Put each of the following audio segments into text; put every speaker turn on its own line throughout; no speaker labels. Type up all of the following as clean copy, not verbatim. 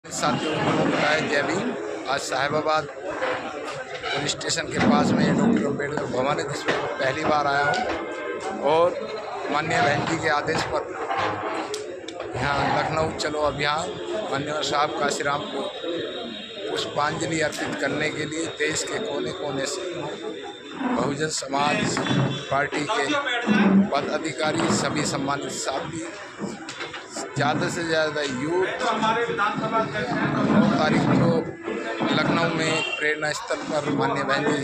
साथियों को बताया जय भीम। आज साहिबाबाद पुलिस स्टेशन के पास में डॉक्टर अम्बेडकर भवन है, जिसमें पहली बार आया हूँ और माननीय बहन जी के आदेश पर यहाँ लखनऊ चलो अभियान माननीय साहब काशीराम को पुष्पांजलि अर्पित करने के लिए देश के कोने कोने से बहुजन समाज पार्टी के पदाधिकारी, सभी सम्मानित साथी, ज़्यादा से ज़्यादा यूथ 9 तारीख को लखनऊ में प्रेरणा स्थल पर माननीय बहन जी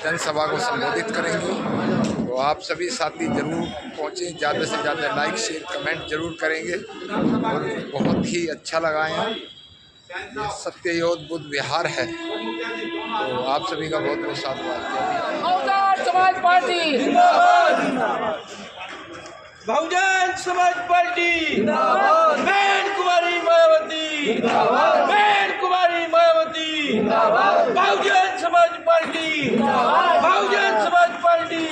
जनसभा को संबोधित करेंगे। तो आप सभी साथी जरूर पहुँचें, ज़्यादा से ज़्यादा लाइक शेयर कमेंट जरूर करेंगे। और बहुत ही अच्छा लगा यहाँ सत्ययोध बुद्ध विहार है। तो आप सभी का बहुत बहुत साधुवाद।
बहुजन समाज पार्टी बहुजन समाज पार्टी बहन कुमारी मायावती, बहन कुमारी Mayawati, Bahujan Samaj party, Bahujan Samaj party.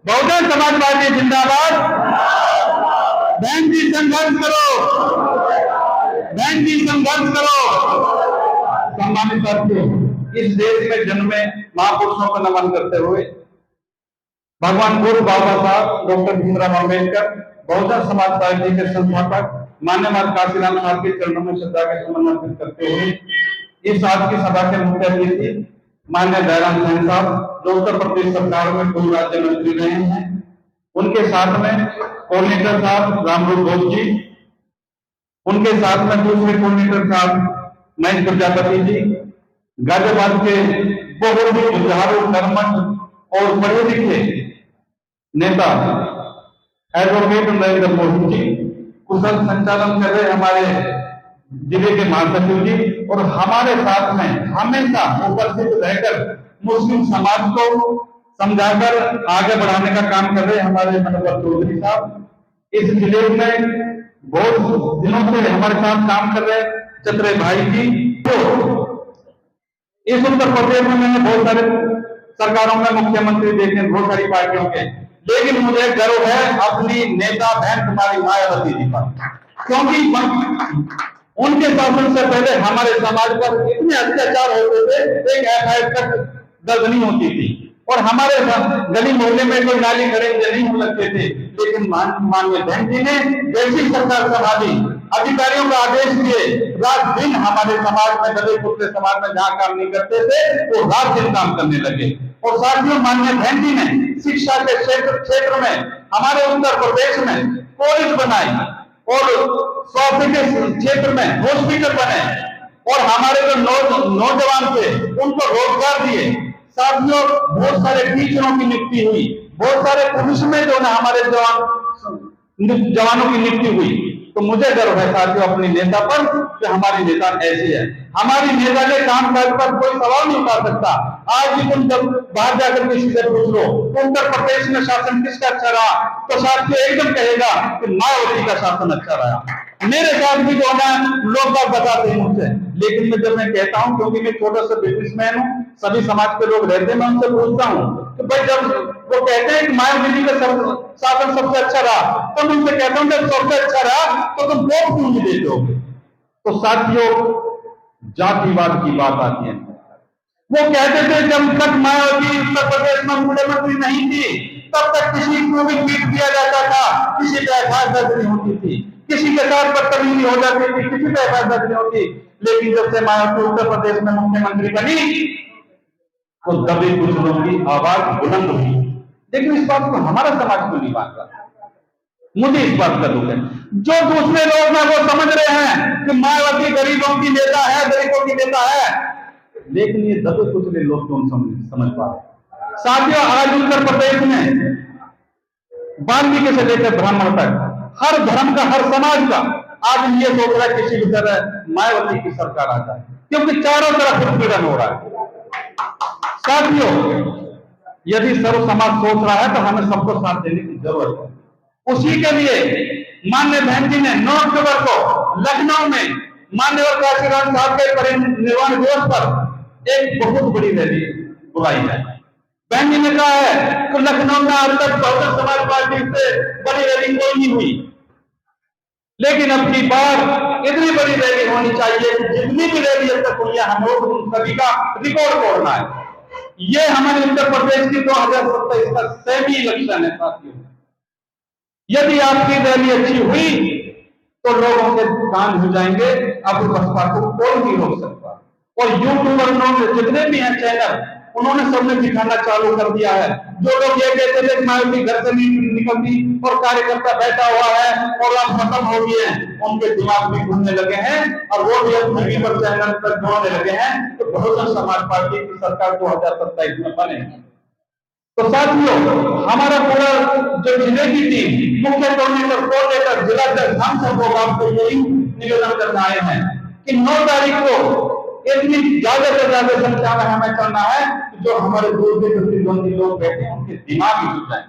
Bahujan Samaj party जिंदाबाद। बहन जी संघर्ष करो, बहन जी संघर्ष करो। सम्मानित साथियों, इस देश में जन्मे महापुरुषों को नमन करते हुए भगवान पूर्व बाबा साहब डॉक्टर भीमराव अम्बेडकर, बहुजन समाज पार्टी के संस्थापक माननीय काशीराम साहब के चरणों में श्रद्धा के सुमन अर्पित करते हुए इस आज की सभा के मुख्य अतिथि माननीय जयराम सैन साहब जो उत्तर प्रदेश सरकार में पूर्व राज्य मंत्री रहे हैं, उनके साथ में कोऑर्डिनेटर साहब रामरूप घोष जी, उनके साथ में दूसरे कोऑर्डिनेटर साहब महेश प्रजापति जी, गाजियाबाद के बहुत ही जुझारू कर्मठ और पढ़े लिखे नेता एडवोकेट नरेंद्र मोदी जी, कुशल संचालन कर रहे हमारे जिले के महासचिव जी, और हमारे साथ में हमेशा उपस्थित रहकर मुस्लिम समाज को समझाकर आगे बढ़ाने का काम कर रहे हमारे मनोहर चौधरी साहब। इस जिले में बहुत दिनों से हमारे साथ काम कर रहे चतरे भाई जी। तो इस उत्तर प्रदेश में मैंने बहुत सारे सरकारों में मुख्यमंत्री देखे, बहुत सारी पार्टियों के, लेकिन मुझे गर्व है अपनी नेता बहन कुमारी मायावती जी पर, क्योंकि उनके शासन से पहले हमारे समाज पर इतने अत्याचार होते थे, एक एफआईआर तक दर्ज नहीं होती थी और हमारे गली मोहल्ले में कोई नाली खड़े नहीं हो लगते थे। लेकिन माननीय बहन जी ने जैसी सरकार संभाली, अधिकारियों का आदेश दिए, रात दिन हमारे समाज में दलित पुत्र समाज में जहाँ काम नहीं करते थे वो रात दिन काम करने लगे। और साथियों, माननीय बहन जी ने शिक्षा के क्षेत्र में हमारे उत्तर प्रदेश में कॉलेज बनाई और स्वास्थ्य के क्षेत्र में हॉस्पिटल बने और हमारे जो नौजवान थे उनको रोजगार दिए। साथियों, बहुत सारे टीचरों की नियुक्ति हुई, बहुत सारे पुलिस में जो है हमारे जवानों की नियुक्ति हुई। तो मुझे गर्व है साथियों अपनी नेता पर कि हमारी नेता ऐसी है। हमारी नेता के काम काज पर कोई सवाल नहीं उठा सकता। आज भी तुम जब बाहर जाकर किसी से पूछ लो उत्तर प्रदेश में शासन किसका अच्छा रहा, तो साथियों एकदम कहेगा कि मायावती का शासन अच्छा रहा। मेरे साथ भी जो है लोग बात बताते हैं मुझसे, लेकिन मैं जब मैं कहता हूं, क्योंकि मैं छोटा सा बिजनेसमैन हूं, सभी समाज के लोग रहते हैं, मैं उनसे पूछता हूं कि भाई जब वो कहते हैं कि मायावती का शासन सबसे अच्छा रहा, तो मैं उनसे कहता हूं जब सबसे अच्छा रहा तो तुम वोट क्यों नहीं देते हो। तो साथियों, जातिवाद की बात आती है। वो कहते थे जब तक मायावती उत्तर प्रदेश में मुख्यमंत्री नहीं थी तब तक किसी को भी पीट दिया जाता था, किसी पर एफआईआर दर्ज नहीं होती थी, किसी के साथ बदतमीजी हो जाती थी, किसी पर एफआईआर दर्ज नहीं होती। लेकिन जब से मायावती उत्तर प्रदेश में मुख्यमंत्री बनी तो दबे कुछ लोगों की आवाज बुलंद हुई। लेकिन इस बात को हमारा समाज क्यों नहीं मान रहा? मुझे इस बात का दुख है। जो दूसरे लोग हैं वो समझ रहे हैं कि मायावती गरीबों की नेता है, गरीबों की नेता है, लेकिन ये दबे कुचले लोग क्यों समझ पा रहे? साथियों, आज उत्तर प्रदेश में वाल्मीकि से लेकर ब्राह्मण तक हर धर्म का, हर समाज का आज ये सोच रहा है किसी भी तरह मायावती की सरकार आ जाए, क्योंकि चारों तरफ उत्पीड़न हो रहा है। साथियों, यदि सर्व समाज सोच रहा है तो हमें सबको साथ देने की जरूरत है। उसी के लिए माननीय बहन जी ने 9 अक्टूबर को लखनऊ में माननीय काशीराम साहब के परिनिर्वाण दिवस पर एक बहुत बड़ी रैली बुलाई है। बहन जी ने कहा है कि लखनऊ में आज तक बहुजन समाज पार्टी से बड़ी रैली कोई नहीं हुई, लेकिन अब की बार इतनी बड़ी रैली होनी चाहिए कि जितनी भी रैली अब तक हुई है हम लोग उन सभी का रिकॉर्ड तोड़ना है। ये हमारे उत्तर प्रदेश की 2027 का सेमी इलेक्शन है साथियों। यदि आपकी रैली अच्छी हुई तो लोगों के कान हो जाएंगे, अब बसपा को कोई नहीं रोक सकता। और यूट्यूबर उन्होंने जितने भी हैं चैनल, उन्होंने सबने दिखाना चालू कर दिया है। जो लोग ये कहते थे कि मायावती घर से नहीं निकलती और कार्यकर्ता बैठा हुआ है और अब खत्म हो गए हैं, उनके दिमाग भी घूमने लगे हैं और वो भी अब टीवी पर चैनल पर जोड़ने लगे हैं तो बहुजन समाज पार्टी की सरकार 2027 में बने। तो साथियों, हमारा पूरा जो जिले की टीम, मुख्य कोऑर्डिनेटर, जिला अध्यक्ष, हम सब लोग आपको यही निवेदन करने आए हैं कि 9 तारीख को इतनी ज्यादा से ज्यादा संख्या में हमें करना है कि जो हमारे दूर के प्रतिद्वंदी लोग बैठे हैं उनके दिमाग ही खुल जाए।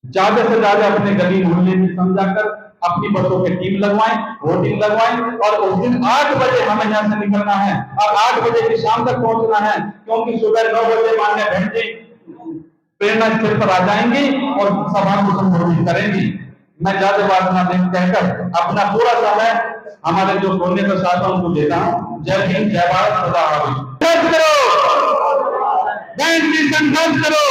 ज्यादा से ज्यादा अपने गली मोहल्ले में समझाकर अपनी बसों की टीम लगवाएं, वोटिंग लगवाएं और उस दिन 8 बजे हमें यहाँ से निकलना है और 8 बजे की शाम तक पहुंचना है, क्योंकि सुबह 9 बजे माननीय बहन जी प्रेरणा स्थल पर आ जाएंगी और सभा को संबोधित करेंगी। मैं ज्यादा बात ना कहकर अपना पूरा समय हमारे जो कोने के साथ उनको देता हूँ। जय हिंद, जय भारत, सदा संघर्ष करो, संघर्ष करो।